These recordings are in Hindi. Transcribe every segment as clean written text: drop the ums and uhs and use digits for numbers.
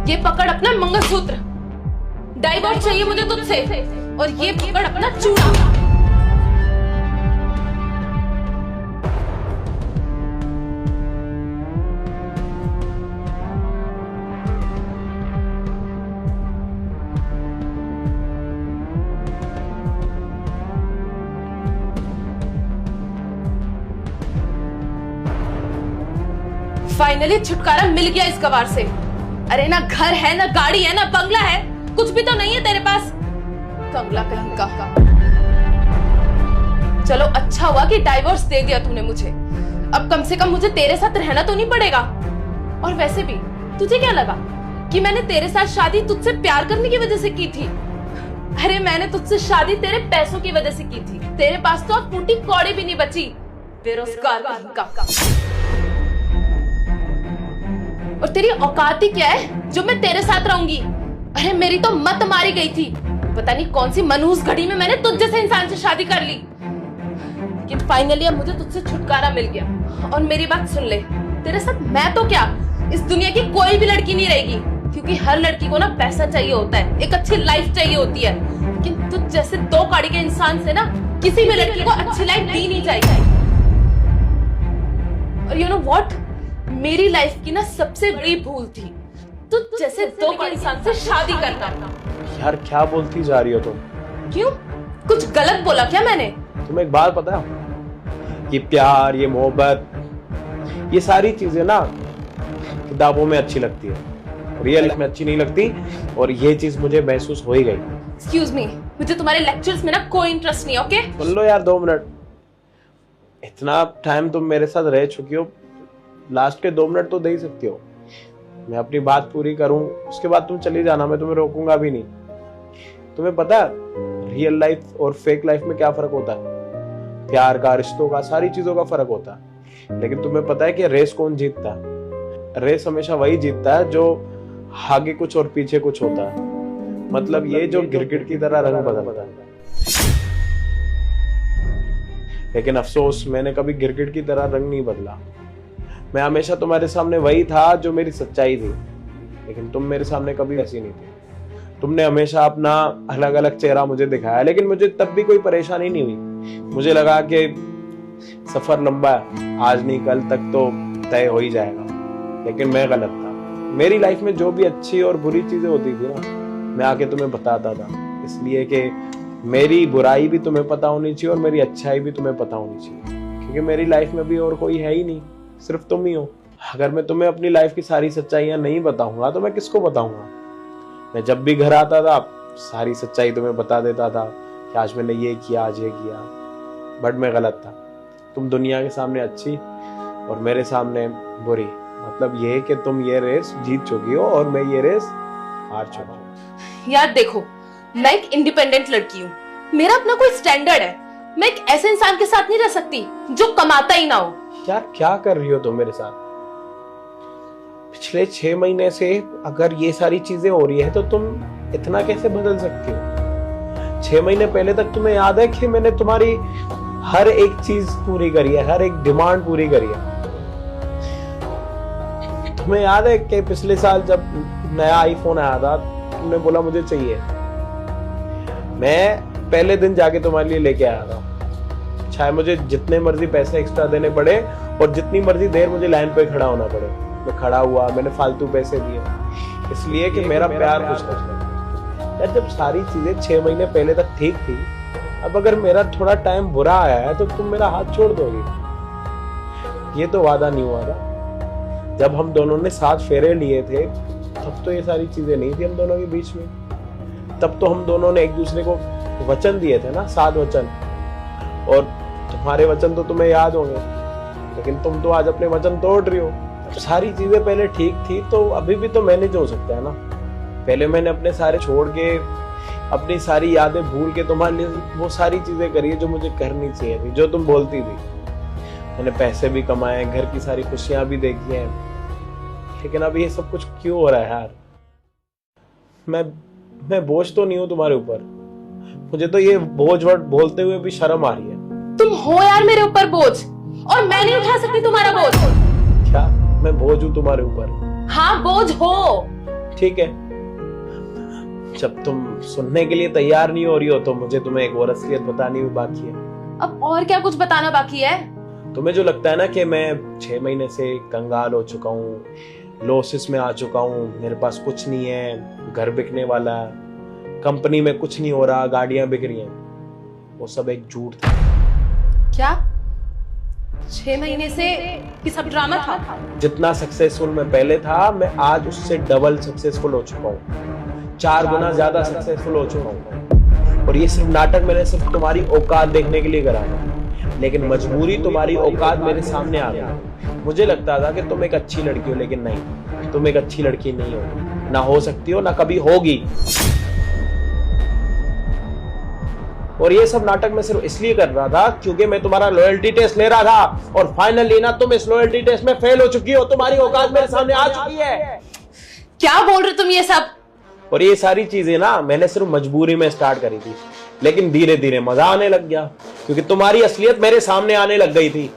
ये पकड़ अपना मंगलसूत्र, डाइवोर्स चाहिए मुझे तुझसे, और ये पकड़ अपना चूड़ा। फाइनली छुटकारा मिल गया इस गवार से। अरे ना घर है, ना गाड़ी है, ना बंगला है, कुछ भी तो नहीं है तेरे पास, कंगला कहीं का। चलो अच्छा हुआ कि डाइवोर्स दे दिया तूने मुझे, अब कम से कम मुझे तेरे साथ रहना तो नहीं पड़ेगा। और वैसे भी तुझे क्या लगा कि मैंने तेरे साथ शादी तुझसे प्यार करने की वजह से की थी? अरे मैंने तुझसे शादी तेरे पैसों की वजह से की थी। तेरे पास तो अब फूटी कौड़ी भी नहीं बची, बेरोजगार कहीं का। और तेरी औकात ही क्या है जो मैं तेरे साथ रहूंगी? अरे मेरी तो मत मारी गई थी, पता नहीं कौन सी मनहूस घड़ी में मैंने तुझ जैसे इंसान से शादी कर ली। लेकिन फाइनली अब मुझे तुझसे छुटकारा मिल गया। और मेरी बात सुन ले, तेरे साथ मैं तो क्या, इस दुनिया की कोई भी लड़की नहीं रहेगी, क्योंकि हर लड़की को ना पैसा चाहिए होता है, एक अच्छी लाइफ चाहिए होती है। लेकिन तुझ जैसे दो कौड़ी के इंसान से ना किसी भी लड़की को अच्छी लाइफ दी नहीं जाएगी। और यू नो व्हाट, मेरी लाइफ की ना सबसे बड़ी भूल थी तुझ जैसे दो के इंसान से शादी करना। यार क्या बोलती जा रही हो तुम? क्यों, कुछ गलत बोला क्या मैंने? तुम्हें एक बात पता है, ये प्यार, ये मोहब्बत, ये सारी चीजें ना किताबों में अच्छी लगती है, रियल लाइफ में अच्छी नहीं लगती। और ये चीज मुझे महसूस हो ही गई। एक्सक्यूज मी, मुझे तुम्हारे लेक्चर्स में ना कोई इंटरेस्ट नहीं, ओके? सुन लो यार 2 मिनट, इतना टाइम तुम मेरे साथ रह चुकी हो, लास्ट के 2 मिनट तो दे ही सकती हो। मैं अपनी बात पूरी करूं, उसके बाद तुम चली जाना, मैं तुम्हें रोकूंगा भी नहीं। तुम्हें पता है रियल लाइफ और फेक लाइफ में क्या फर्क होता है? प्यार का, रिश्तों का, सारी चीजों का फर्क होता है। लेकिन तुम्हें पता है कि रेस कौन जीतता है? रेस हमेशा वही जीतता है जो आगे कुछ और पीछे कुछ होता है। मतलब ये जो गिरगिट की तरह रंग बदलता है। लेकिन अफसोस, मैंने कभी गिरगिट की तरह रंग नहीं बदला। मैं हमेशा तुम्हारे सामने वही था जो मेरी सच्चाई थी, लेकिन तुम मेरे सामने कभी ऐसी नहीं थी। तुमने हमेशा अपना अलग अलग चेहरा मुझे दिखाया, लेकिन मुझे तब भी कोई परेशानी नहीं हुई। मुझे लगा कि सफर लंबा है, आज नहीं कल तक तो तय हो ही जाएगा। लेकिन मैं गलत था। मेरी लाइफ में जो भी अच्छी और बुरी चीजें होती थी ना, मैं आके तुम्हें बताता था, इसलिए कि मेरी बुराई भी तुम्हें पता होनी चाहिए और मेरी अच्छाई भी तुम्हें पता होनी चाहिए, क्योंकि मेरी लाइफ में भी और कोई है ही नहीं, सिर्फ तुम ही हो। अगर मैं तुम्हें अपनी लाइफ की सारी सच्चाइयां नहीं बताऊंगा तो मैं किसको बताऊंगा? मैं जब भी घर आता था सारी सच्चाई तुम्हें बता देता था कि आज मैंने ये किया, आज ये किया। बट मैं गलत था। तुम दुनिया के सामने अच्छी और मेरे सामने बुरी। मतलब ये कि तुम ये रेस जीत चुकी हो और मैं ये रेस हार चुका हूँ। यार देखो, मैं एक इंडिपेंडेंट लड़की हूँ, मेरा अपना कोई स्टैंडर्ड है। मैं एक ऐसे इंसान के साथ नहीं रह सकती जो कमाता ही ना हो। यार क्या कर रही हो तुम मेरे साथ? पिछले 6 महीने से अगर ये सारी चीजें हो रही है तो तुम इतना कैसे बदल सकती हो? 6 महीने पहले तक तुम्हें याद है कि मैंने तुम्हारी हर एक चीज पूरी करी है, हर एक डिमांड पूरी करी है। तुम्हें याद है कि पिछले साल जब नया आईफोन आया था, तुमने बोला मुझे चाहिए। मैं पहले दिन जाके तुम्हारे लिए लेके आया था, चाहे मुझे जितने मर्जी पैसे एक्स्ट्रा देने पड़े और जितनी मर्जी देर मुझे लाइन पे खड़ा होना पड़े। मैं खड़ा हुआ, मैंने फालतू पैसे दिए, इसलिए कि मेरा प्यार कुछ नहीं। यार जब सारी चीजें 6 महीने पहले तक ठीक थी, अब अगर मेरा थोड़ा टाइम बुरा आया है तो तुम मेरा हाथ छोड़ दोगे? ये तो वादा नहीं हुआ था। जब हम दोनों ने 7 फेरे लिए थे तब तो ये सारी चीजें नहीं थी हम दोनों के बीच में। तब तो हम दोनों ने एक दूसरे को वचन दिए थे ना, 7 वचन। और तुम्हारे वचन तो तुम्हें याद होंगे, लेकिन तुम तो आज अपने वचन तोड़ रही हो। सारी चीजें पहले ठीक थी तो अभी भी तो मैनेज हो सकता है ना। पहले मैंने अपने सारे छोड़ के, अपनी सारी यादें भूल के तुम्हारे लिए वो सारी चीजें करी है जो मुझे करनी चाहिए थी, जो तुम बोलती थी। मैंने पैसे भी कमाए, घर की सारी खुशियां भी देखी हैं, लेकिन अब ये सब कुछ क्यों हो रहा है यार? मैं बोझ तो नहीं हूं तुम्हारे ऊपर। मुझे तो ये बोझ वर्ड बोलते हुए भी शर्म आ रही है। तुम हो यार मेरे ऊपर बोझ, और मैं नहीं उठा सकती तुम्हारा बोझ। क्या मैं बोझ हूं तुम्हारे ऊपर? हाँ बोझ हो, ठीक है, जब तुम सुनने के लिए तैयार नहीं हो रही हो तो मुझे तुम्हें एक और असलियत बतानी भी बाकी है। अब और क्या कुछ बताना बाकी है? तुम्हें जो लगता है ना कि मैं 6 महीने से कंगाल हो चुका हूँ, लॉसेस में आ चुका हूँ, मेरे पास कुछ नहीं है, घर बिकने वाला है, कंपनी में कुछ नहीं हो रहा, गाड़ियां बिक रही हैं, वो सब एक झूठ था। क्या 6 महीने से ये सब ड्रामा था? जितना सक्सेसफुल मैं पहले था, मैं आज उससे डबल सक्सेसफुल हो चुका हूँ, 4 गुना ज्यादा सक्सेसफुल हो चुका हूँ। और ये सिर्फ नाटक मैंने सिर्फ तुम्हारी औकात देखने के लिए करा था, लेकिन मजबूरी तुम्हारी औकात मेरे सामने आ गई। मुझे लगता था कि तुम एक अच्छी लड़की हो, लेकिन नहीं, तुम एक अच्छी लड़की नहीं हो, ना हो सकती हो, ना कभी होगी। और ये सब नाटक मैं सिर्फ इसलिए कर रहा था क्योंकि मैं तुम्हारा लॉयल्टी टेस्ट ले रहा था, और फाइनली ना तुम इस लॉयल्टी टेस्ट में फेल हो चुकी हो, तुम्हारी औकात मेरे सामने आ चुकी है। क्या बोल रहे तुम ये सब? और ये सारी चीजें ना मैंने सिर्फ मजबूरी में स्टार्ट करी थी, लेकिन धीरे धीरे मजा आने लग गया क्योंकि तुम्हारी असलियत मेरे सामने आने लग गई थी।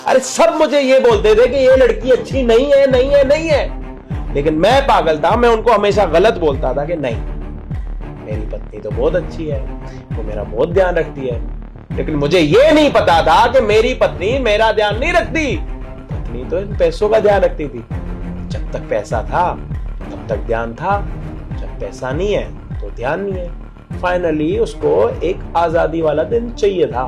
अरे सब मुझे ये बोलते थे कि ये लड़की अच्छी नहीं है, नहीं है, नहीं है, लेकिन मैं पागल था, मैं उनको हमेशा गलत बोलता था कि नहीं, मेरी पत्नी तो बहुत अच्छी है, वो मेरा बहुत ध्यान रखती है। लेकिन मुझे ये नहीं पता था कि मेरी पत्नी मेरा ध्यान नहीं रखती, पत्नी तो इन पैसों का ध्यान रखती थी। जब तक पैसा था तब तक ध्यान था, जब पैसा नहीं है तो ध्यान नहीं है। फाइनली उसको एक आजादी वाला दिन चाहिए था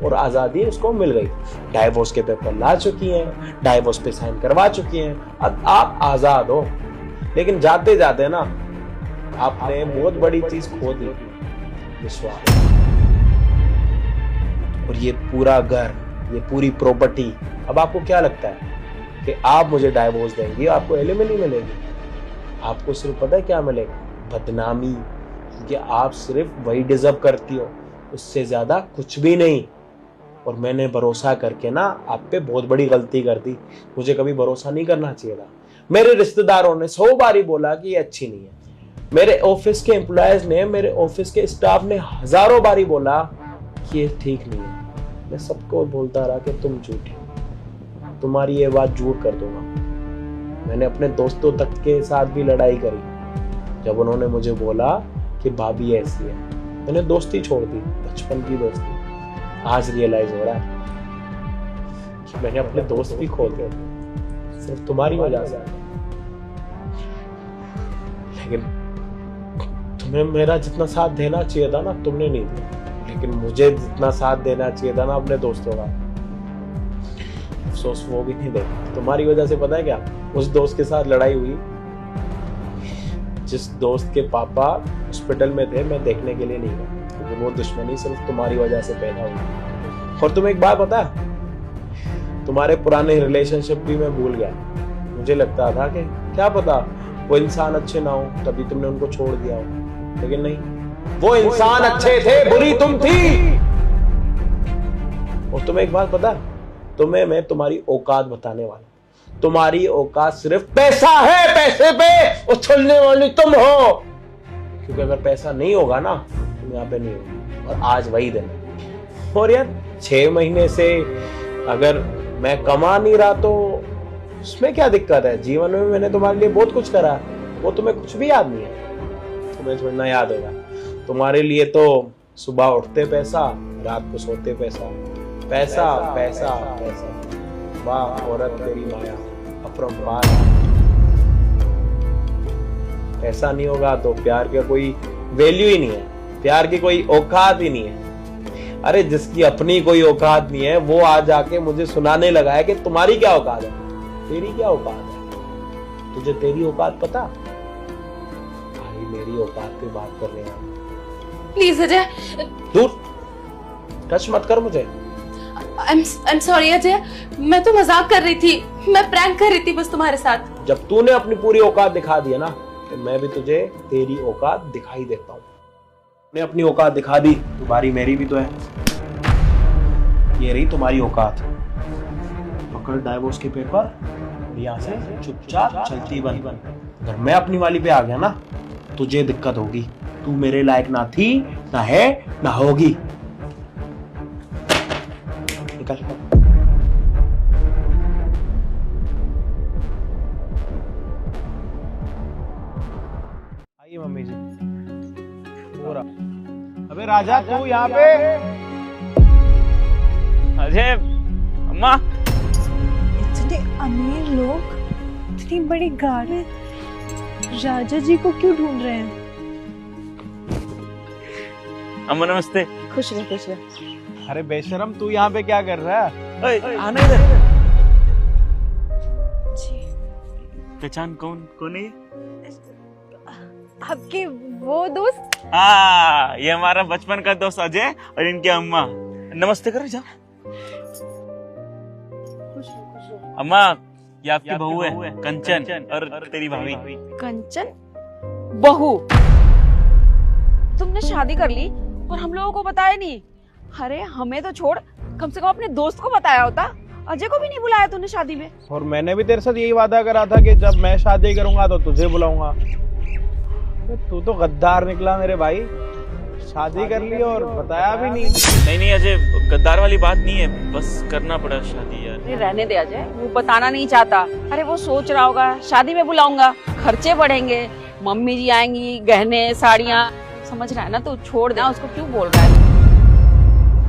और आजादी उसको मिल गई। डाइवोर्स के पेपर ला चुकी हैं, डाइवोर्स पे साइन करवा चुकी हैं, अब आप आजाद हो। लेकिन जाते जाते ना आपने बहुत बड़ी चीज खो दी, विश्वास। और ये पूरा घर, ये पूरी प्रॉपर्टी, अब आपको क्या लगता है कि आप मुझे डाइवोर्स देंगी, आपको एलिमनी मिलेगी? आपको सिर्फ पता है क्या मिलेगा? बदनामी, क्योंकि आप सिर्फ वही डिजर्व करती हो, उससे ज्यादा कुछ भी नहीं। और मैंने भरोसा करके ना आप पे बहुत बड़ी गलती कर दी, मुझे कभी भरोसा नहीं करना चाहिए था। मेरे रिश्तेदारों ने 100 बारी बोला कि ये अच्छी नहीं है, मेरे ऑफिस के एम्प्लॉयज ने, मेरे ऑफिस के स्टाफ ने हजारों बारी बोला कि ये ठीक नहीं है। मैं सबको बोलता रहा कि तुम झूठी, तुम्हारी ये बात झूठ कर दूंगा। मैंने अपने दोस्तों तक के साथ भी लड़ाई करी जब उन्होंने मुझे बोला कि भाभी ऐसी है। मैंने दोस्ती छोड़ दी, बचपन की दोस्ती। आज रियलाइज हो रहा है कि मैंने अपने दोस्त भी खो दिए सिर्फ तुम्हारी वजह से। लेकिन तुम्हें मेरा जितना साथ देना चाहिए था ना, तुमने नहीं दिया। लेकिन मुझे जितना साथ देना चाहिए था ना अपने दोस्तों का, अफसोस वो भी नहीं दे। तुम्हारी वजह से पता है क्या, उस दोस्त के साथ लड़ाई हुई जिस दोस्त के पापा हॉस्पिटल में थे, मैं देखने के लिए नहीं गया क्योंकि वो दुश्मनी सिर्फ तुम्हारी वजह से पैदा हुई। और तुम्हें एक बात पता है, तुम्हारे पुराने रिलेशनशिप भी मैं भूल गया। मुझे लगता था कि क्या पता वो इंसान अच्छे ना हो, तभी तुमने उनको छोड़ दिया हो, लेकिन नहीं, वो इंसान अच्छे थे, बुरी तुम थी। और तुम्हें एक बात पता है, तुम्हें मैं तुम्हारी औकात बताने वाला। तुम्हारी औकात सिर्फ पैसा है, पैसे पे उछलने वाली तुम हो। क्योंकि अगर पैसा नहीं होगा ना, तुम यहाँ पे नहीं होगी। और आज वही दिन है। और यार 6 महीने से अगर मैं कमा नहीं रहा तो उसमें क्या दिक्कत है? जीवन में मैंने तुम्हारे लिए बहुत कुछ करा, वो तुम्हें कुछ भी याद नहीं है। तुम्हें थोड़ा याद होगा, तुम्हारे लिए तो सुबह उठते पैसा, रात को सोते पैसा, पैसा पैसा पैसा। वाह औरत तेरी माया अपरंपार। पैसा नहीं होगा तो प्यार का कोई वैल्यू ही नहीं है, प्यार की कोई औकात ही नहीं है। अरे जिसकी अपनी कोई औकात नहीं है वो आज आके मुझे सुनाने लगा है कि तुम्हारी क्या औकात है, तेरी क्या औकात है। तुझे तेरी औकात पता? भाई मेरी औकात पे बात करने वाला। प्लीज अजय, दूर, टच मत कर मुझे। I'm sorry अजय, मैं तो मजाक कर रही थी, मैं प्रैंक कर रही थी बस तुम्हारे साथ। जब तूने अपनी पूरी औकात दिखा दी है ना, तो मैं भी तुझे तेरी औकात दिखाई देता हूँ। ने अपनी औकात दिखा दी, तुम्हारी मेरी भी तो है। ये रही तुम्हारी औकात। पकड़ डाइवोर्स के पेपर, यहाँ से चुपचाप चलती बन। अगर मैं अपनी वाली पे आ गया ना, तुझे दिक्कत होगी। तू मेरे लायक ना थी, ना है, ना होगी। निकल। राजा तू यहाँ पे? अजय, अम्मा। इतने अमीर लोग, इतनी बड़ी गाड़ी, राजा जी को क्यों ढूंढ रहे हैं? अम्मा नमस्ते। खुश रह, खुश रह। अरे बेशरम, तू यहाँ पे क्या कर रहा है? ओए, आना इधर। जी, पहचान कौन है ये? आपके वो दोस्त? हाँ, ये हमारा बचपन का दोस्त अजय और इनकी अम्मा। नमस्ते करो जा। अम्मा, ये आपकी बहू है कंचन और तेरी भाभी। कंचन बहू? तुमने शादी कर ली और हम लोगों को बताया नहीं? अरे हमें तो छोड़, कम से कम अपने दोस्त को बताया होता। अजय को भी नहीं बुलाया तूने शादी में। और मैंने भी तेरे साथ यही वादा करा था कि जब मैं शादी करूंगा तो तुझे बुलाऊंगा। तू तो गद्दार निकला मेरे भाई, शादी कर ली और बताया भी नहीं। नहीं अजय, गद्दार वाली बात नहीं है, बस करना पड़ा शादी यार। अरे रहने दे अजय, वो बताना नहीं चाहता। अरे वो सोच रहा होगा शादी में बुलाऊंगा, खर्चे बढ़ेंगे, मम्मी जी आएंगी, गहने साड़ियाँ, समझ रहा है ना? तो छोड़ दे, उसको क्यों बोल रहा है?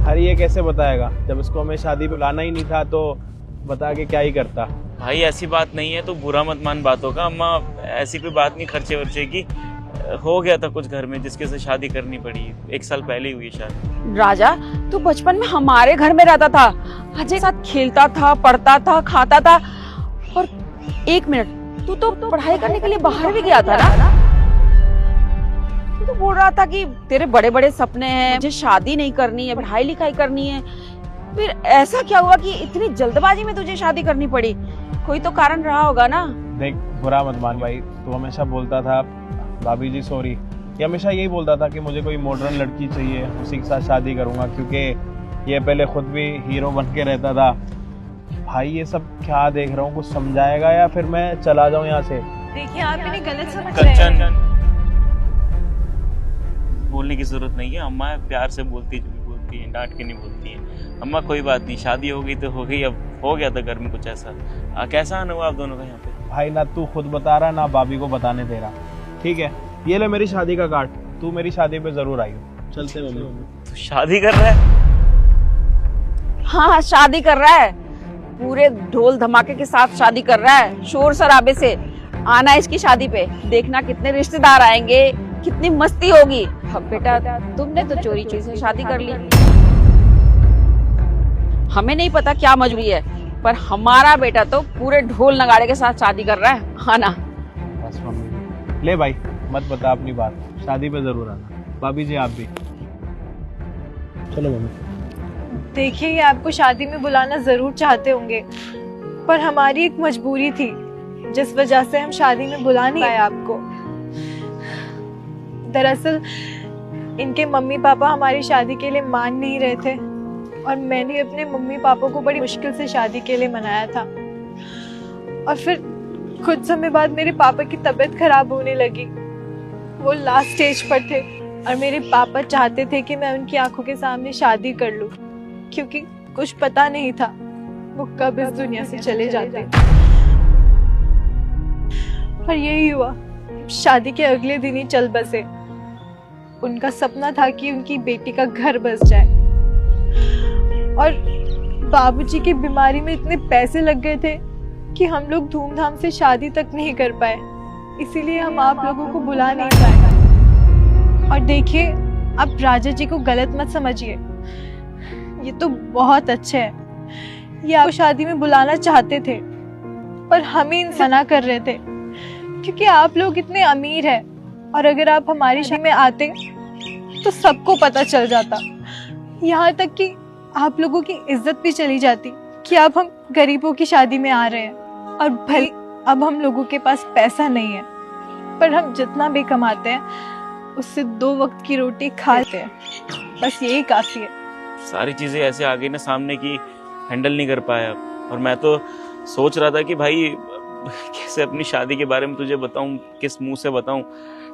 अरे ये कैसे बताएगा, जब इसको हमें शादी बुलाना ही नहीं था तो बता के क्या ही करता। भाई ऐसी बात नहीं है, तो बुरा मत मान बातों का। अम्मा ऐसी कोई बात नहीं खर्चे वर्चे की, हो गया था कुछ घर में जिसके से शादी करनी पड़ी। 1 साल पहले ही हुई शादी। राजा, तू बचपन में हमारे घर में रहता था, अजय के साथ खेलता था, पढ़ता था, खाता था, और 1 मिनट तू तो पढ़ाई करने के लिए बाहर भी गया था ना? तू तो बोल रहा था कि तेरे बड़े बड़े सपने हैं, मुझे शादी नहीं करनी है, पढ़ाई लिखाई करनी है। फिर ऐसा क्या हुआ कि इतनी जल्दबाजी में तुझे शादी करनी पड़ी? कोई तो कारण रहा होगा ना? देख, बुरा मत मान भाई, तू हमेशा बोलता था भाभी जी सॉरी, ये हमेशा यही बोलता था कि मुझे कोई मॉडर्न लड़की चाहिए, उसी के साथ शादी करूंगा, क्योंकि ये पहले खुद भी हीरो बन के रहता था। भाई ये सब क्या देख रहा हूँ, कुछ समझाएगा या फिर मैं चला जाऊं यहाँ से? देखिए आप इन्हें गलत समझ रहे हैं। कंचन, बोलने की जरूरत नहीं है। अम्मा प्यार से बोलती है, जो भी बोलती है, डांट के नहीं बोलती है। अम्मा कोई बात नहीं, शादी हो गई तो हो गई, अब हो गया था घर में कुछ ऐसा। कैसा आना हुआ आप दोनों का यहाँ पे? भाई ना तू खुद बता रहा ना भाभी को बताने दे रहा। ठीक है, ये ले मेरी शादी का कार्ड, तू मेरी शादी पे जरूर आई हो। चलते मम्मी। तू शादी कर रहा है? हाँ, शादी कर रहा है, पूरे ढोल धमाके के साथ शादी कर रहा है, शोर शराबे से। आना इसकी शादी पे, देखना कितने रिश्तेदार आएंगे, कितनी मस्ती होगी। अब बेटा, तुमने तो चोरी चोरी से शादी कर ली, हमें नहीं पता क्या मजबूरी है, पर हमारा बेटा तो पूरे ढोल नगाड़े के साथ शादी कर रहा है। हाँ ना? बस मम्मी, ले भाई मत बता अपनी बात, शादी पे जरूर आना। भाभी जी आप भी चलो मम्मी। देखिए ये आपको शादी में बुलाना जरूर चाहते होंगे, पर हमारी एक मजबूरी थी जिस वजह से हम शादी में बुला नहीं पाए आपको। दरअसल इनके मम्मी पापा हमारी शादी के लिए मान नहीं रहे थे, और मैंने अपने मम्मी पापा को बड़ी मुश्किल से शादी के लिए मनाया था। और फिर कुछ समय बाद मेरे पापा की तबीयत खराब होने लगी, वो लास्ट स्टेज पर थे, और मेरे पापा चाहते थे कि मैं उनकी आंखों के सामने शादी कर लूं, क्योंकि कुछ पता नहीं था वो कब इस दुनिया से चले जाते। और यही हुआ, शादी के अगले दिन ही चल बसे। उनका सपना था कि उनकी बेटी का घर बस जाए, और बाबूजी की बीमारी में इतने पैसे लग गए थे कि हम लोग धूमधाम से शादी तक नहीं कर पाए, इसीलिए हम आप लोगों को बुला नहीं पाए। और देखिए, आप राजा जी को गलत मत समझिए, ये तो बहुत अच्छे हैं, ये आपको शादी में बुलाना चाहते थे, पर हम ही इनसे मना कर रहे थे क्योंकि आप लोग इतने अमीर हैं, और अगर आप हमारी शादी में आते तो सबको पता चल जाता, यहाँ तक कि आप लोगों की इज्जत भी चली जाती कि अब हम गरीबों की शादी में आ रहे हैं। और भले अब हम लोगों के पास पैसा नहीं है, पर हम जितना भी कमाते हैं उससे 2 वक्त की रोटी खाते हैं, बस यही काफी है। सारी चीजें ऐसे आ गई ना सामने की हैंडल नहीं कर पाया। और मैं तो सोच रहा था कि भाई कैसे अपनी शादी के बारे में तुझे बताऊं, किस मुंह से बताऊं,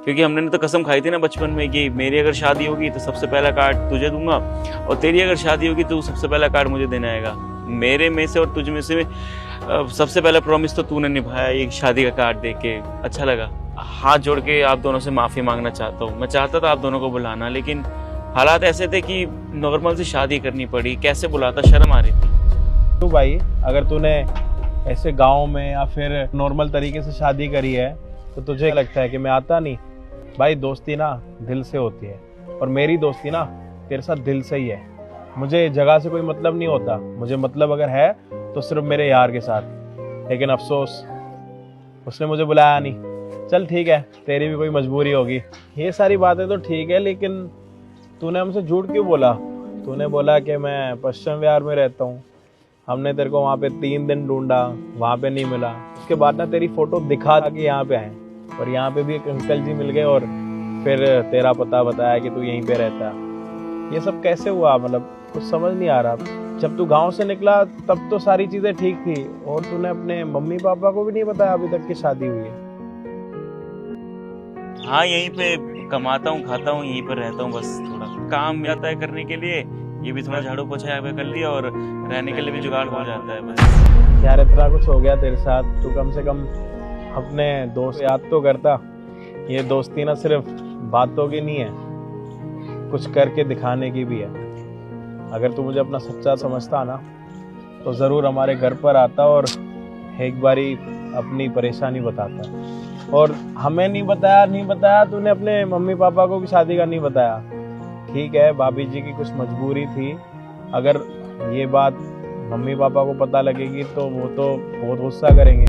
क्योंकि हमने तो कसम खाई थी ना बचपन में कि मेरी अगर शादी होगी तो सबसे पहला कार्ड तुझे दूंगा, और तेरी अगर शादी होगी तो सबसे पहला कार्ड मुझे देना आएगा। मेरे में से और तुझ में से सबसे पहला प्रॉमिस तो तूने निभाया, एक शादी का कार्ड दे के। अच्छा लगा। हाथ जोड़ के आप दोनों से माफी मांगना चाहता हूँ। मैं चाहता था आप दोनों को बुलाना, लेकिन हालात ऐसे थे कि नॉर्मल से शादी करनी पड़ी, कैसे बुलाता, शर्म आ रही थी। तो भाई अगर तूने ऐसे गांव में या फिर नॉर्मल तरीके से शादी करी है तो तुझे लगता है कि मैं आता नहीं? भाई दोस्ती ना दिल से होती है, और मेरी दोस्ती ना तेरे साथ दिल से ही है। मुझे जगह से कोई मतलब नहीं होता, मुझे मतलब अगर है तो सिर्फ मेरे यार के साथ। लेकिन अफसोस उसने मुझे बुलाया नहीं। चल ठीक है, तेरी भी कोई मजबूरी होगी। ये सारी बातें तो ठीक है, लेकिन तूने हमसे झूठ क्यों बोला? तूने बोला कि मैं पश्चिम विहार में रहता हूँ। हमने तेरे को वहाँ पे 3 दिन ढूंढा, वहाँ पे नहीं मिला। उसके बाद ना तेरी फोटो दिखा कि यहाँ पे आए, और यहाँ पे भी एक अंकल जी मिल गए और फिर तेरा पता बताया कि तू यहीं पे रहता। ये सब कैसे हुआ? मतलब कुछ समझ नहीं आ रहा। जब तू गांव से निकला तब तो सारी चीजें ठीक थी, और तूने अपने मम्मी पापा को भी नहीं बताया अभी तक कि शादी हुई है। हाँ, यहीं पे कमाता हूँ, खाता हूँ, यहीं पर रहता हूँ, बस थोड़ा काम आता है करने के लिए। ये भी थोड़ा झाड़ू पोछा यहाँ पे कर लिया और रहने के लिए भी जुगाड़ हो जाता है बस। यार इतना कुछ हो गया तेरे साथ, तू कम से कम अपने दोस्त याद तो करता। ये दोस्ती ना सिर्फ बातों की नहीं है, कुछ करके दिखाने की भी है। अगर तू मुझे अपना सच्चा समझता ना तो ज़रूर हमारे घर पर आता और एक बारी अपनी परेशानी बताता। और हमें नहीं बताया तूने अपने मम्मी पापा को भी शादी का नहीं बताया। ठीक है, भाभी जी की कुछ मजबूरी थी। अगर ये बात मम्मी पापा को पता लगेगी तो वो तो बहुत गुस्सा करेंगे।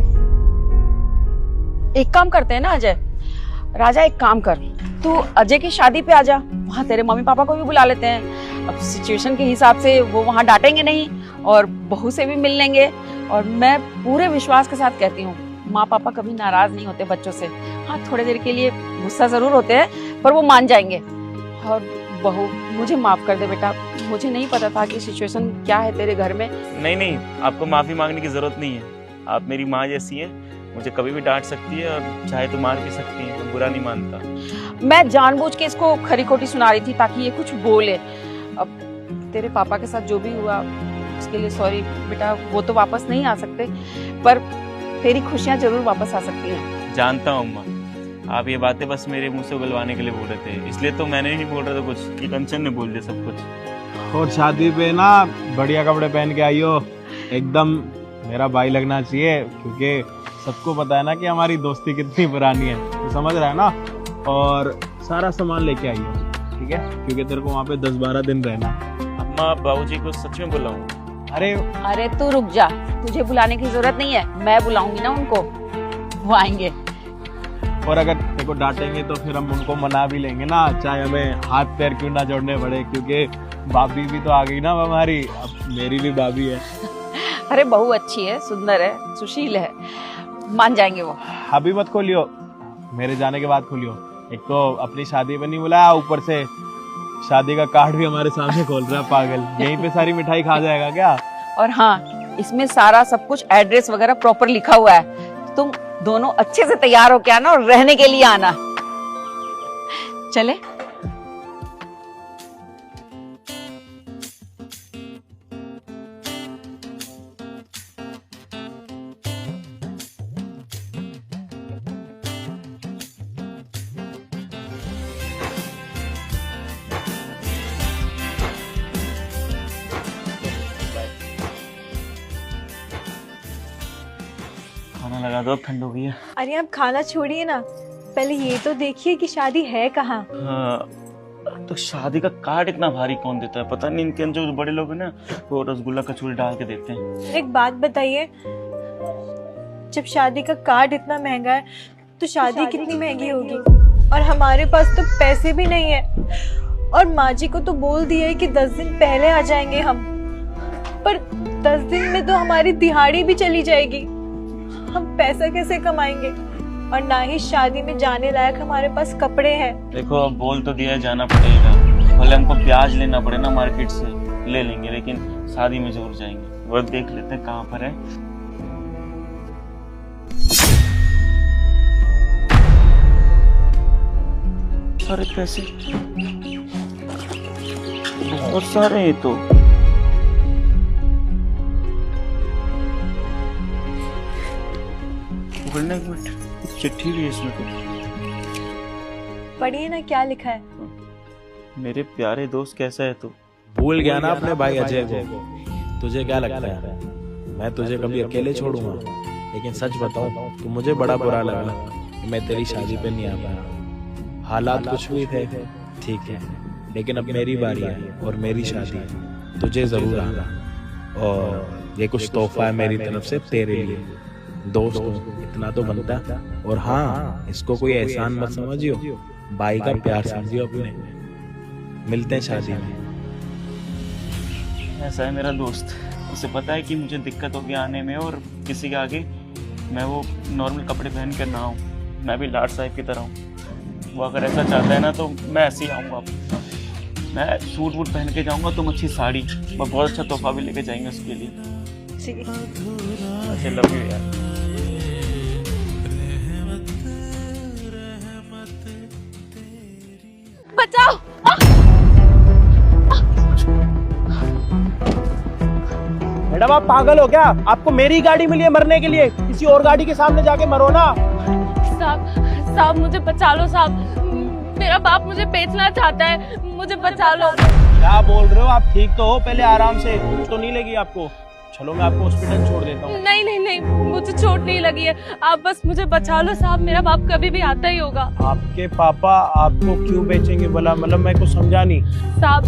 एक काम करते हैं ना अजय, राजा एक काम कर, तू अजय की शादी पे आ जा, वहाँ तेरे मम्मी पापा को भी बुला लेते हैं। अब सिचुएशन के हिसाब से वो वहाँ डांटेंगे नहीं और बहू से भी मिल लेंगे। और मैं पूरे विश्वास के साथ कहती हूँ, माँ पापा कभी नाराज नहीं होते बच्चों से। हाँ, थोड़ी देर के लिए गुस्सा जरूर होते हैं पर वो मान जाएंगे। और बहू, मुझे माफ कर दे बेटा, मुझे नहीं पता था कि सिचुएशन क्या है तेरे घर में। नहीं, आपको माफी मांगने की जरूरत नहीं है। आप मेरी माँ जैसी है, मुझे कभी भी डांट सकती है और चाहे तो मार भी सकती है, मैं बुरा नहीं मानता। मैं जानबूझ के इसको खरी खोटी सुना रही थी ताकि ये कुछ बोले। अब तेरे पापा के साथ जो भी हुआ उसके लिए सॉरी बेटा, वो तो वापस नहीं आ सकते पर तेरी खुशियाँ जरूर वापस आ सकती हैं। जानता हूँ अम्मा, आप ये बातें बस मेरे मुंह से उगलवाने के लिए बोल रहे थे, इसलिए तो मैंने नहीं बोल रहा था कुछ, ये कंचन ने बोल दिया सब कुछ। और शादी पे ना बढ़िया कपड़े पहन के आई हो, एकदम मेरा भाई लगना चाहिए, क्योंकि सबको पता है ना कि हमारी दोस्ती कितनी पुरानी है, तो समझ रहा है ना। और सारा सामान लेके आई हो, ठीक है, क्योंकि तेरे को वहाँ पे 10-12 दिन रहना। अम्मा बाबूजी को सच में बुलाऊं? अरे तू रुक जा, तुझे बुलाने की जरूरत नहीं है, मैं बुलाऊंगी ना उनको, वो आएंगे। और अगर तेरे को डांटेंगे तो फिर हम उनको मना भी लेंगे ना, चाहे हमें हाथ पैर क्यों ना जोड़ने पड़े, क्योंकि भाभी भी तो आ गई ना हमारी, अब मेरी भी भाभी है। अरे बहू अच्छी है, सुंदर है, सुशील है, मान जाएंगे वो। अभी मत खोलियो, मेरे जाने के बाद खोलियो। एक तो अपनी शादी पे नहीं बुलाया, ऊपर से शादी का कार्ड भी हमारे सामने खोल रहा है पागल। यहीं पे सारी मिठाई खा जाएगा क्या? और हाँ, इसमें सारा सब कुछ एड्रेस वगैरह प्रॉपर लिखा हुआ है। तुम दोनों अच्छे से तैयार होके आना और रहने के लिए आना। चले? खाना लगा दो, अब ठंड हो गई है। अरे आप खाना छोड़िए ना, पहले ये तो देखिए कि शादी है कहाँ। हाँ, तो शादी का कार्ड इतना भारी कौन देता है? पता नहीं, इनके जो बड़े लोग हैं ना वो रसगुल्ला कचौड़ी डाल के देते हैं। एक बात बताइए, जब शादी का कार्ड इतना महंगा है तो शादी कितनी महंगी होगी, और हमारे पास तो पैसे भी नहीं है। और माँ जी को तो बोल दिया है कि 10 दिन पहले आ जाएंगे हम, पर 10 दिन में तो हमारी दिहाड़ी भी चली जाएगी। हम पैसा कैसे कमाएंगे? और ना ही शादी में जाने लायक हमारे पास कपड़े हैं। देखो, अब बोल तो दिया है जाना पड़ेगा, भले हमको ब्याज लेना पड़े ना मार्केट से, ले लेंगे, लेकिन शादी में जरूर जाएंगे। वो देख लेते हैं कहाँ पर है। सारे पैसे बहुत सारे हैं तो। बोलने एक मिनट, चिट्ठी भी है इसमें कुछ। पढ़िए ना क्या लिखा है। मेरे प्यारे दोस्त, कैसा है तू? भूल गया ना अपने भाई अजय को? तुझे क्या लगता है मैं तुझे कभी अकेले छोड़ूंगा? लेकिन सच बताऊं तो मुझे बड़ा बुरा लगा कि मैं तेरी शादी पे नहीं आ पाया। हालात कुछ भी थे, ठीक है, लेकिन अब मेरी बारी है और मेरी शादी है, तुझे जरूर आना। और ये कुछ तोहफा है मेरी तरफ से तेरे लिए। दोस्त हूँ, इतना तो बनता। और हाँ, इसको कोई एहसान मत समझियो, भाई का प्यार समझियो अपने। मिलते हैं शादी में। ऐसा है मेरा दोस्त, उसे पता है कि मुझे दिक्कत होगी आने में, और किसी के आगे मैं वो नॉर्मल कपड़े पहन कर ना आऊँ, मैं भी लाड साहिब की तरह हूँ। वो अगर ऐसा चाहता है ना तो मैं ऐसे ही आऊँगा। मैं सूट वूट पहन के जाऊँगा, तुम अच्छी साड़ी, मैं बहुत अच्छा तोहफा भी लेके जाएंगे उसके लिए। जी अच्छा, लव यू यार। बचाओ। मैडम आप पागल हो क्या? आपको मेरी गाड़ी मिली है मरने के लिए, किसी और गाड़ी के सामने जाके मरो ना। साहब मुझे बचा लो साहब, मेरा बाप मुझे बेचना चाहता है, मुझे बचा लो। क्या बोल रहे हो आप? ठीक तो हो? पहले आराम से, कुछ तो नहीं लगी आपको? चलो मैं आपको हॉस्पिटल छोड़ देता हूँ। नहीं नहीं नहीं, मुझे चोट नहीं लगी है, आप बस मुझे बचा लो साहब, मेरा बाप कभी भी आता ही होगा। आपके पापा आपको क्यों बेचेंगे भला? मतलब मैं कुछ समझा नहीं। साहब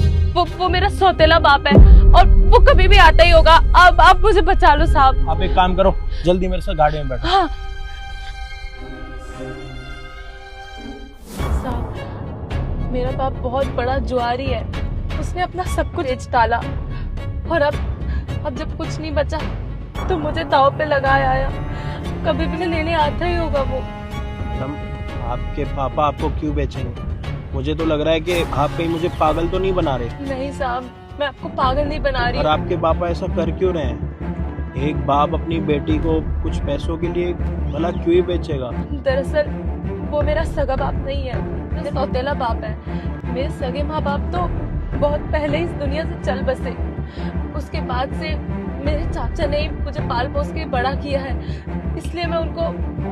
वो मेरा सौतेला बाप है और वो कभी भी आता ही होगा, आप मुझे बचा लो साहब। आप एक काम करो, जल्दी मेरे साथ गाड़ी में बैठो। हाँ साहब, मेरा बाप बहुत बड़ा जुआरी है, उसने अपना सब कुछ बेच डाला, और अब जब कुछ नहीं बचा तो मुझे दाव पे लगाया आया, कभी भी लेने आता ही होगा वो। मैडम आपके पापा आपको क्यों बेचेंगे? मुझे तो लग रहा है कि आप कहीं मुझे पागल तो नहीं बना रहे। नहीं साहब, मैं आपको पागल नहीं बना रही। और आपके पापा ऐसा कर क्यों रहे हैं? एक बाप अपनी बेटी को कुछ पैसों के लिए भला क्यों ही बेचेगा? दरअसल वो मेरा सगा बाप नहीं है, मेरा सौतेला बाप है। मेरे सगे माँ बाप तो बहुत पहले इस दुनिया से चल बसे, उसके बाद से मेरे चाचा ने मुझे पाल पोस के बड़ा किया है, इसलिए मैं उनको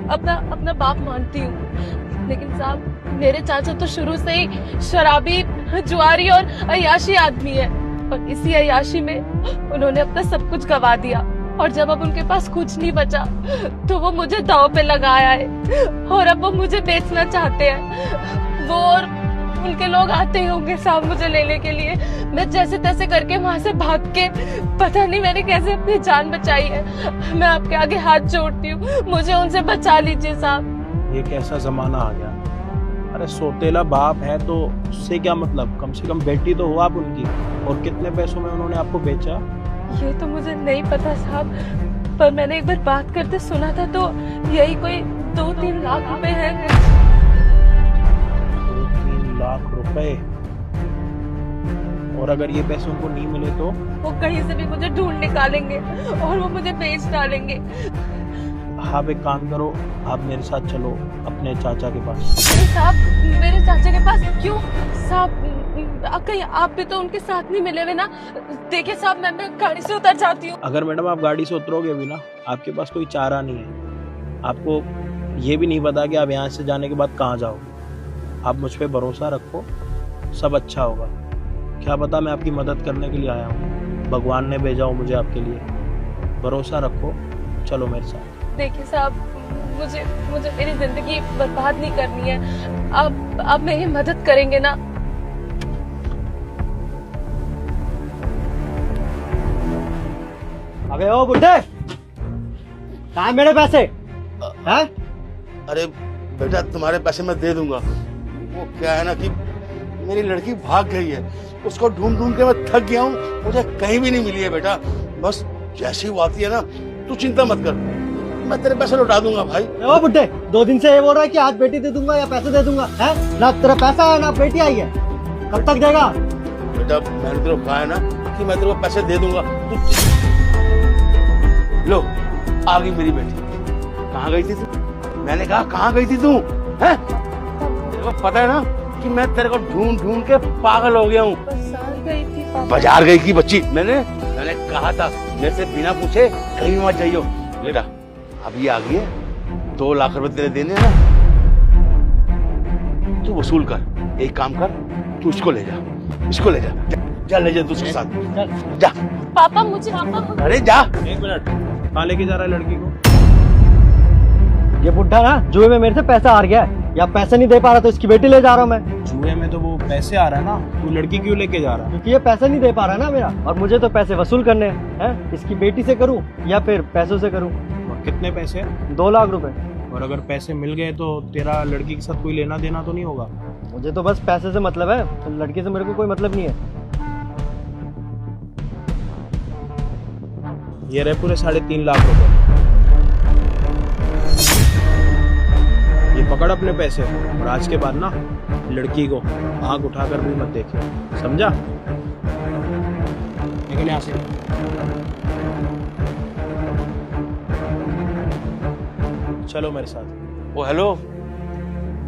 अपना बाप मानती हूँ। लेकिन साहब मेरे चाचा तो शुरू से ही शराबी, जुआरी और अय्याशी आदमी है, और इसी अय्याशी में उन्होंने अपना सब कुछ गवा दिया, और जब अब उनके पास कुछ नहीं बचा तो वो मुझे दांव पे लगाया है, और अब वो मुझे बेचना चाहते हैं। वो और उनके लोग आते ही होंगे साहब मुझे लेने के लिए। मैं जैसे तैसे करके वहाँ से भाग के, पता नहीं मैंने कैसे अपनी जान बचाई है। मैं आपके आगे हाथ जोड़ती हूँ, मुझे उनसे बचा लीजिए साहब। ये कैसा जमाना आ गया? अरे सौतेला बाप है तो उससे क्या मतलब? कम से कम बेटी तो हो आप उनकी। और कितने पैसों में उन्होंने आपको बेचा? ये तो मुझे नहीं पता साहब, पर मैंने एक बार बात करते सुना था, तो यही कोई 2-3 लाख रुपए हैं। 2-3 लाख रुपए? और अगर ये पैसे उनको नहीं मिले तो? वो कहीं से भी मुझे ढूंढ निकालेंगे और वो मुझे बेच डालेंगे। आप एक काम करो, आप मेरे साथ चलो अपने चाचा के पास। साहब मेरे चाचा के पास क्यों? साहब कहीं आप भी तो उनके साथ नहीं मिले हुए ना? देखिए साहब मैं गाड़ी से उतर जाती हूँ। अगर मैडम आप गाड़ी से उतरोगे भी ना, आपके पास कोई चारा नहीं है। आपको ये भी नहीं पता कि आप यहाँ से जाने के बाद कहाँ जाओगे। आप मुझ पे भरोसा रखो, सब अच्छा होगा। क्या पता मैं आपकी मदद करने के लिए आया हूँ, भगवान ने भेजा हो मुझे आपके लिए। भरोसा रखो, चलो मेरे साथ। देखिए साहब मुझे मेरी जिंदगी बर्बाद नहीं करनी है, आप मेरी मदद करेंगे ना? अबे ओ बुड्ढे, कहाँ मेरे पैसे हैं? अरे बेटा तुम्हारे पैसे मैं दे दूंगा। वो क्या है ना कि मेरी लड़की भाग गई है, उसको ढूंढ ढूंढ के मैं थक गया हूँ, मुझे कहीं भी नहीं मिली है बेटा। बस जैसी वो आती है ना, तू चिंता मत कर, मैं तेरे पैसे लौटा दूंगा भाई। ओ बुड्ढे, 2 दिन से ये बोल रहा है कि आज बेटी दे दूंगा या पैसे दे दूंगा, है ना? तेरा पैसा है ना बेटी आई है, कब तक देगा? बेटा मैंने तेरे को कहा है ना कि मैं तेरे को पैसे दे दूंगा। तू लो, आ गई मेरी बेटी। कहाँ गई थी तू? मैंने कहा कहाँ गई थी तू? हैं? तेरे को पता है ना कि मैं तेरे को ढूंढ ढूंढ के पागल हो गया हूँ। बाजार गई थी बच्ची। मैंने कहा था मेरे से बिना पूछे कहीं मत जाइयो। बेटा अभी आ गई है, 2 लाख रुपए तेरे देने ना, तू वसूल कर। एक काम कर, तू इसको ले जा, इसको ले जा, जा ले जा तू उसके साथ, जा। पापा मुझे पापा अरे जा। एक मिनट, कहाँ लेके जा रहा है लड़की को? ये बुढ़ा ना जुए में मेरे से पैसा हार गया है, या पैसे नहीं दे पा रहा तो इसकी बेटी ले जा रहा हूँ मैं। जुए में तो वो पैसे आ रहा है ना, तू लड़की क्यों लेके जा रहा है? क्योंकि ये पैसे नहीं दे पा रहा है ना मेरा, और मुझे तो पैसे वसूल करने हैं। इसकी बेटी से करूँ या फिर पैसों से करूँ? और कितने पैसे? 2 लाख रुपए। और अगर पैसे मिल गए तो तेरा लड़की के साथ कोई लेना देना तो नहीं होगा? मुझे तो बस पैसे से मतलब है, तो लड़की से मेरे को कोई मतलब नहीं है। ये रहे पूरे 3.5 लाख रुपए। ये पकड़ अपने पैसे, और आज के बाद ना लड़की को आंख उठाकर भी मत देखिए, समझा? निकल यहाँ से। चलो मेरे साथ। ओ हेलो,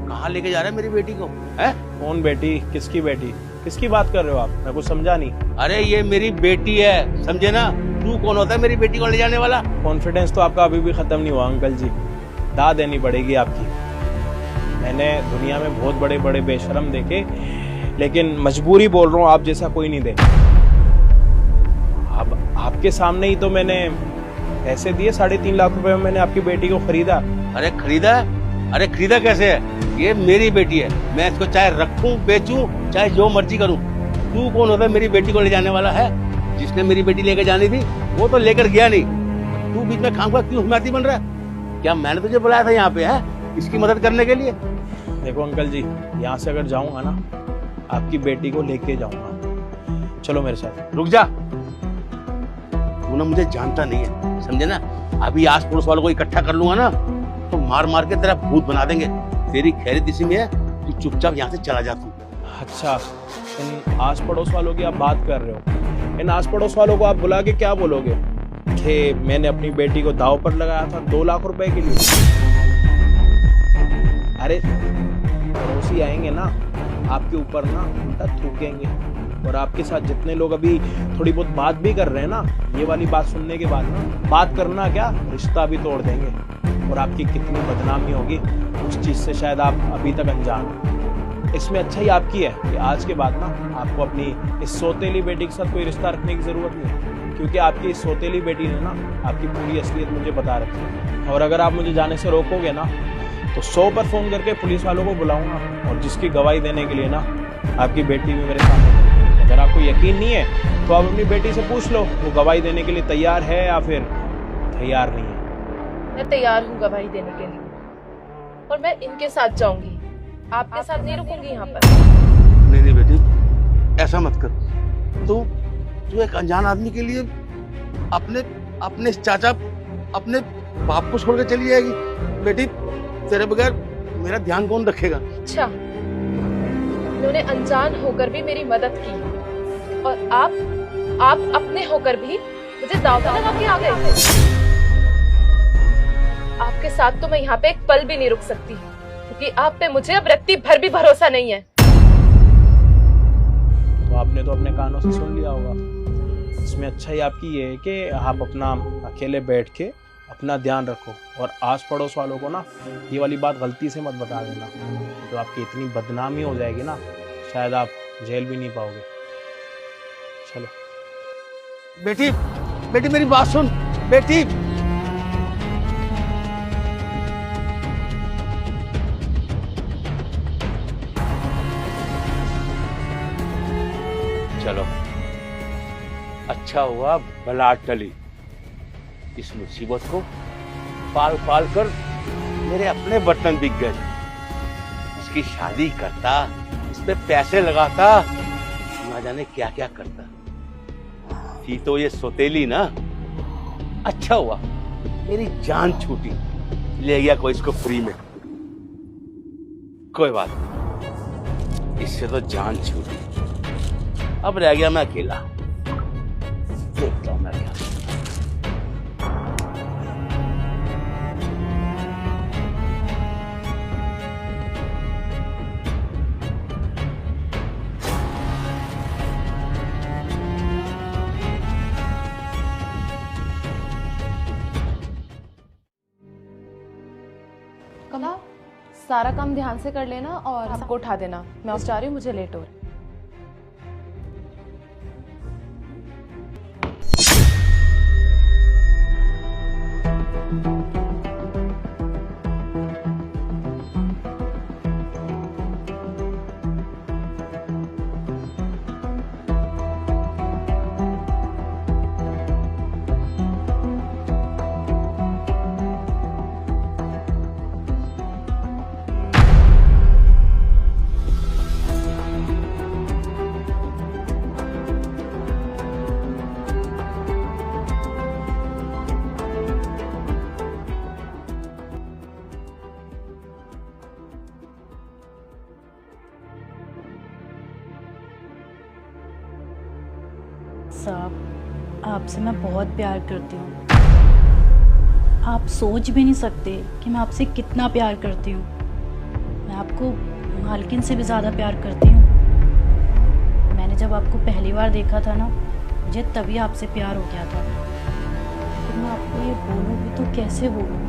कहाँ लेके जा रहे हैं मेरी बेटी को? हैं? कौन बेटी? किसकी बेटी? किसकी बात कर रहे हो आप? मैं कुछ समझा नहीं। अरे ये मेरी बेटी है, समझे ना? तू कौन होता है मेरी बेटी को ले जाने वाला? कॉन्फिडेंस तो आपका अभी भी खत्म नहीं हुआ अंकल जी, दाद देनी पड़ेगी आपकी। मैंने दुनिया में बहुत बड़े बड़े बेशरम देखे, लेकिन मजबूरी बोल रहा हूँ, आप जैसा कोई नहीं देगा। अब आपके सामने ही तो मैंने पैसे दिए, 3.5 लाख रुपए में मैंने आपकी बेटी को खरीदा। अरे खरीदा? अरे खरीदा कैसे है? ये मेरी बेटी है, मैं इसको चाहे रखूं बेचूं चाहे जो मर्जी करूं। तू कौन होता है मेरी बेटी को ले जाने वाला है? जिसने मेरी बेटी लेकर जानी थी वो तो लेकर गया नहीं, तू बीच में खामखा क्यों हिमायती बन रहा है? क्या मैंने तुझे बुलाया था यहाँ पे है इसकी मदद करने के लिए? देखो अंकल जी, यहाँ से अगर जाऊंगा ना, आपकी बेटी को लेके जाऊंगा। चलो मेरे साथ। रुक जा, तू ना मुझे जानता नहीं है, समझे ना? अभी आस पड़ोस वालों को इकट्ठा कर लूंगा ना तो मार मार के तेरा भूत बना देंगे। तेरी खैरियत इसी में है, तू चुपचाप यहाँ से चला जा तू। अच्छा, इन आस पड़ोस वालों की आप बात कर रहे हो? इन आस पड़ोस वालों को आप बुला के क्या बोलोगे कि मैंने अपनी बेटी को दांव पर लगाया था 2 लाख रुपए के लिए? अरे पड़ोसी आएंगे ना, आपके ऊपर ना उल्टा थूकेंगे, और आपके साथ जितने लोग अभी थोड़ी बहुत बात भी कर रहे हैं ना, ये वाली बात सुनने के बाद ना बात करना क्या, रिश्ता भी तोड़ देंगे, और आपकी कितनी बदनामी होगी उस चीज से शायद आप अभी तक अनजान हो। इसमें अच्छा ही आपकी है कि आज के बाद ना आपको अपनी इस सौतेली बेटी के साथ कोई रिश्ता रखने की जरूरत नहीं है, क्योंकि आपकी इस सौतेली बेटी ने ना आपकी पूरी असलियत मुझे बता रखी है। और अगर आप मुझे जाने से रोकोगे ना तो 100 पर फोन करके पुलिस वालों को बुलाऊंगा, और जिसकी गवाही देने के लिए ना आपकी बेटी भी मेरे सामने। अगर आपको यकीन नहीं है तो आप अपनी बेटी से पूछ लो, वो गवाही देने के लिए तैयार है या फिर तैयार नहीं है। मैं तैयार हूँ गवाही देने के लिए, और मैं इनके साथ जाऊंगी, आपके साथ नहीं रुकूंगी यहाँ पर। नहीं नहीं बेटी, ऐसा मत कर। तू एक अनजान आदमी के लिए अपने चाचा, अपने बाप को छोड़ के चली जाएगी? बेटी, तेरे बगैर मेरा ध्यान कौन रखेगा? अच्छा, उन्होंने अनजान होकर भी मेरी मदद की, और आप अपने होकर भी मुझे दांव पर लगा के आ गए। आपके साथ तो मैं यहाँ पे एक पल भी नहीं रुक सकती, क्योंकि आप पे मुझे अब रत्ती भर भी भरोसा नहीं है। तो आपने तो अपने कानों से सुन लिया होगा। इसमें अच्छा ही आपकी ये है कि आप अपना अकेले बैठ के अपना ध्यान रखो, और आस पड़ोस वालों को ना ये वाली बात गलती से मत बता देना, तो आपकी इतनी बदनामी हो जाएगी ना, शायद आप जेल भी नहीं पाओगे। चलो बेटी, बेटी मेरी बात सुन बेटी। चलो, अच्छा हुआ बला टली। इस मुसीबत को पाल पाल कर मेरे अपने बर्तन बिक गए। इसकी शादी करता, इस पे पैसे लगाता, ना जाने क्या क्या करता। थी तो ये सौतेली ना, अच्छा हुआ मेरी जान छूटी, ले गया कोई इसको फ्री में। कोई बात नहीं, इससे तो जान छूटी, अब रह गया मैं अकेला। देखता हूं मैं क्या। कमला, सारा काम ध्यान से कर लेना और सबको उठा देना, मैं ऑफिस जा रही हूँ, मुझे लेट हो रहा है। साहब, आपसे मैं बहुत प्यार करती हूँ। आप सोच भी नहीं सकते कि मैं आपसे कितना प्यार करती हूँ। मैं आपको मालकिन से भी ज़्यादा प्यार करती हूँ। मैंने जब आपको पहली बार देखा था ना, मुझे तभी आपसे प्यार हो गया था। लेकिन मैं आपको ये बोलूँ भी तो कैसे बोलूँ?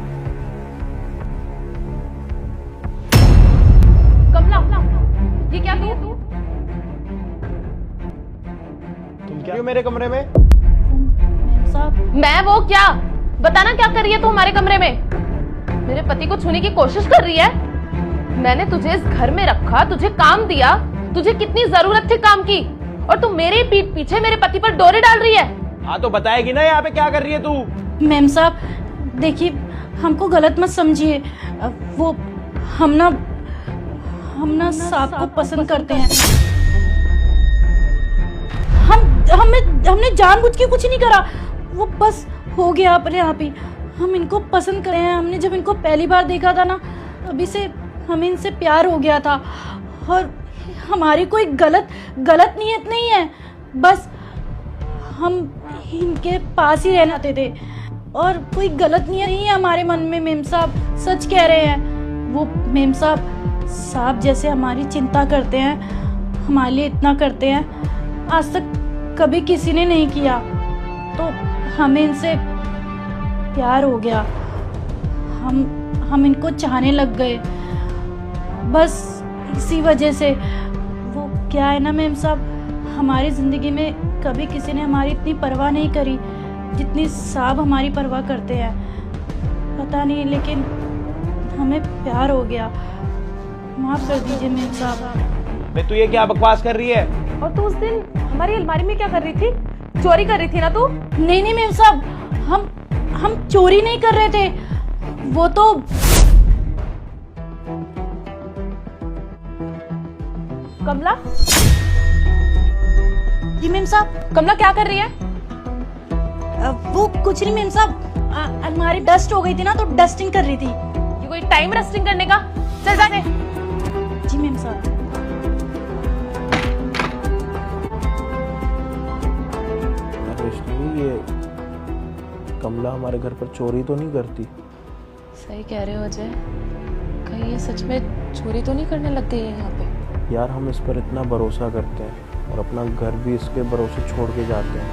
कमला, ये क्या किया तू? तुम क्या मेरे कमरे में? मैम साहब, मैं वो क्या? बताना क्या कर रही है तू हमारे कमरे में? मेरे पति को छूने की कोशिश कर रही है? मैंने तुझे इस घर में रखा, तुझे काम दिया, तुझे कितनी जरूरत थी काम की, और तू मेरे पीठ पीछे मेरे पति पर डोरे डाल रही है। हाँ तो बताएगी ना यहाँ पे क्या कर रही है तू? मैम साहब देखिए, हमको गलत मत समझिए। वो हम ना साहब को पसंद करते हैं। हमने जानबूझ के कुछ नहीं करा, वो बस हो गया अपने आप ही। हम इनको पसंद कर रहे हैं। हमने जब इनको पहली बार देखा था ना, तभी से हमें इनसे प्यार हो गया था। और हमारी कोई गलत नीयत नहीं है, बस हम इनके पास ही रहना चाहते थे और कोई गलत नीयत नहीं है हमारे मन में। मेम साहब सच कह रहे हैं। वो मेम साहब जैसे हमारी चिंता करते हैं, हमारे लिए इतना करते हैं, आज तक कभी किसी ने नहीं किया। तो हमें इनसे प्यार हो गया, हम इनको चाहने लग गए, बस इसी वजह से। वो क्या है ना मेम साहब, हमारी ज़िंदगी में कभी किसी ने हमारी इतनी परवाह नहीं करी जितनी साहब हमारी परवाह करते हैं। पता नहीं, लेकिन हमें प्यार हो गया। माफ़ कर दीजिए मेम साहब। बे तू ये क्या बकवास कर रही है? और तू उस दिन हमारी अलमारी में क्या कर रही थी? चोरी कर रही थी ना तू? नहीं मेम साहब, हम चोरी नहीं कर रहे थे। वो तो कमला, जी मेम साहब। कमला क्या कर रही है? वो कुछ नहीं मेम साहब, अलमारी डस्ट हो गई थी ना, तो डस्टिंग कर रही थी। ये कोई टाइम रेस्टिंग करने का? चल जाने। जी मेम साहब। ये कमला हमारे घर पर चोरी तो नहीं करती? सही कह रहे हो अजय, कहीं ये सच में चोरी तो नहीं करने लग गई है यहाँ पे? यार हम इस पर इतना भरोसा करते हैं और अपना घर भी इसके भरोसे छोड़ के जाते हैं।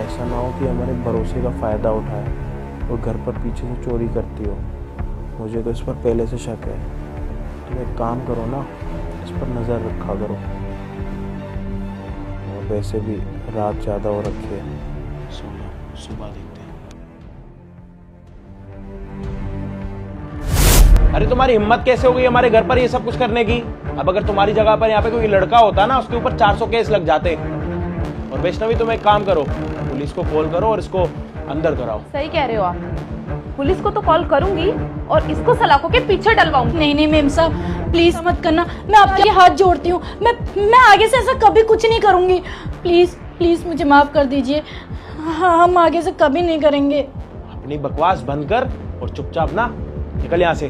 ऐसा ना हो कि हमारे भरोसे का फ़ायदा उठाए और घर पर पीछे से चोरी करती हो। मुझे तो इस पर पहले से शक है। तुम एक काम करो ना, इस पर नज़र रखा करो। और वैसे भी रात ज़्यादा हो रखी है, सुबह देखते हैं। अरे तुम्हारी हिम्मत कैसे हो गई हमारे घर पर ये सब कुछ करने की? अब अगर तुम्हारी जगह पर यहाँ पे कोई लड़का होता ना, उसके ऊपर 400 केस लग जाते। और वैष्णवी तुम एक काम करो, पुलिस को कॉल करो और इसको अंदर कराओ। सही कह रहे हो आप, पुलिस को तो कॉल करूंगी और इसको सलाखों के पीछे डलवाऊंगी। नहीं मेम साहब प्लीज मत करना, मैं आपके हाथ जोड़ती हूँ। मैं आगे से ऐसा कभी कुछ नहीं करूँगी। प्लीज मुझे माफ कर दीजिए। हाँ, हम आगे से कभी नहीं करेंगे। अपनी बकवास बंद कर और चुपचाप ना निकल यहाँ से।